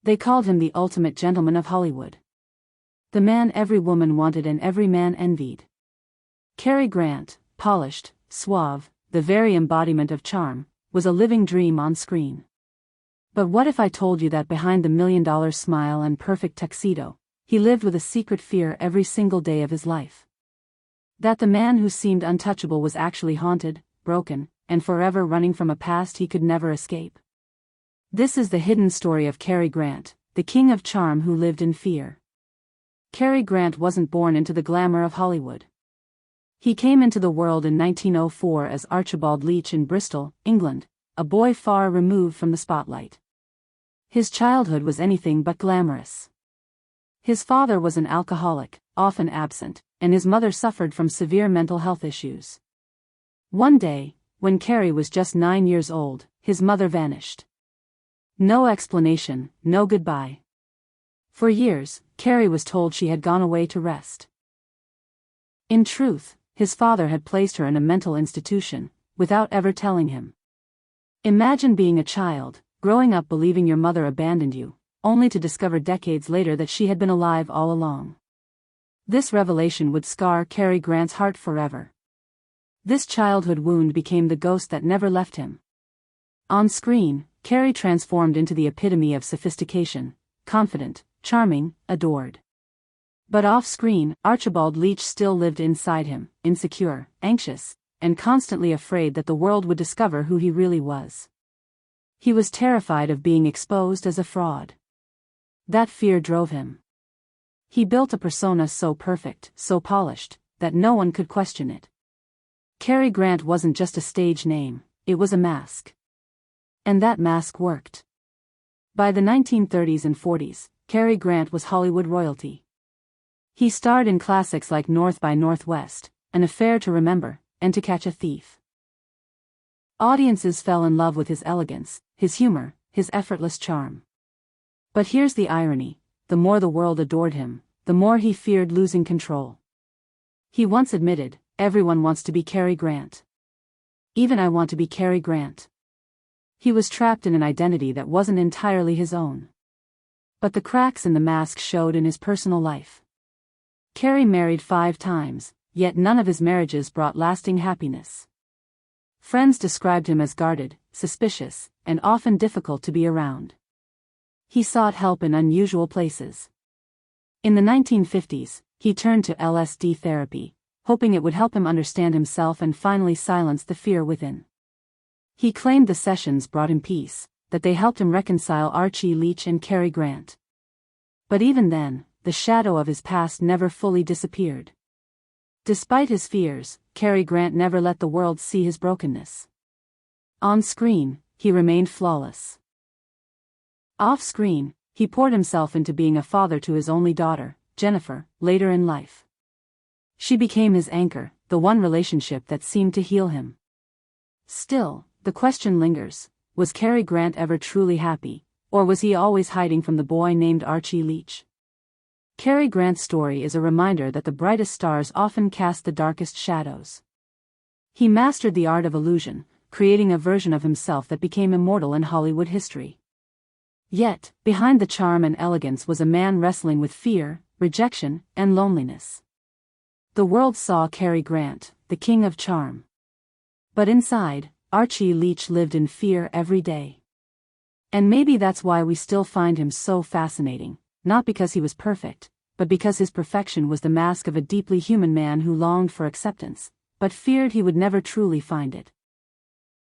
They called him the ultimate gentleman of Hollywood. The man every woman wanted and every man envied. Cary Grant, polished, suave, the very embodiment of charm, was a living dream on screen. But what if I told you that behind the $1 million smile and perfect tuxedo, he lived with a secret fear every single day of his life? That the man who seemed untouchable was actually haunted, broken, and forever running from a past he could never escape. This is the hidden story of Cary Grant, the king of charm who lived in fear. Cary Grant wasn't born into the glamour of Hollywood. He came into the world in 1904 as Archibald Leach in Bristol, England, a boy far removed from the spotlight. His childhood was anything but glamorous. His father was an alcoholic, often absent, and his mother suffered from severe mental health issues. One day, when Cary was just 9 years old, his mother vanished. No explanation, no goodbye. For years, Cary was told she had gone away to rest. In truth, his father had placed her in a mental institution, without ever telling him. Imagine being a child, growing up believing your mother abandoned you, only to discover decades later that she had been alive all along. This revelation would scar Cary Grant's heart forever. This childhood wound became the ghost that never left him. On screen, Cary transformed into the epitome of sophistication, confident, charming, adored. But off-screen, Archibald Leach still lived inside him, insecure, anxious, and constantly afraid that the world would discover who he really was. He was terrified of being exposed as a fraud. That fear drove him. He built a persona so perfect, so polished, that no one could question it. Cary Grant wasn't just a stage name, it was a mask. And that mask worked. By the 1930s and 40s, Cary Grant was Hollywood royalty. He starred in classics like North by Northwest, An Affair to Remember, and To Catch a Thief. Audiences fell in love with his elegance, his humor, his effortless charm. But here's the irony, the more the world adored him, the more he feared losing control. He once admitted, "Everyone wants to be Cary Grant. Even I want to be Cary Grant." He was trapped in an identity that wasn't entirely his own. But the cracks in the mask showed in his personal life. Cary married 5 times, yet none of his marriages brought lasting happiness. Friends described him as guarded, suspicious, and often difficult to be around. He sought help in unusual places. In the 1950s, he turned to LSD therapy, hoping it would help him understand himself and finally silence the fear within. He claimed the sessions brought him peace, that they helped him reconcile Archie Leach and Cary Grant. But even then, the shadow of his past never fully disappeared. Despite his fears, Cary Grant never let the world see his brokenness. On screen, he remained flawless. Off-screen, he poured himself into being a father to his only daughter, Jennifer, later in life. She became his anchor, the one relationship that seemed to heal him. Still, the question lingers, was Cary Grant ever truly happy, or was he always hiding from the boy named Archie Leach? Cary Grant's story is a reminder that the brightest stars often cast the darkest shadows. He mastered the art of illusion, creating a version of himself that became immortal in Hollywood history. Yet, behind the charm and elegance was a man wrestling with fear, rejection, and loneliness. The world saw Cary Grant, the king of charm. But inside, Archie Leach lived in fear every day. And maybe that's why we still find him so fascinating, not because he was perfect, but because his perfection was the mask of a deeply human man who longed for acceptance, but feared he would never truly find it.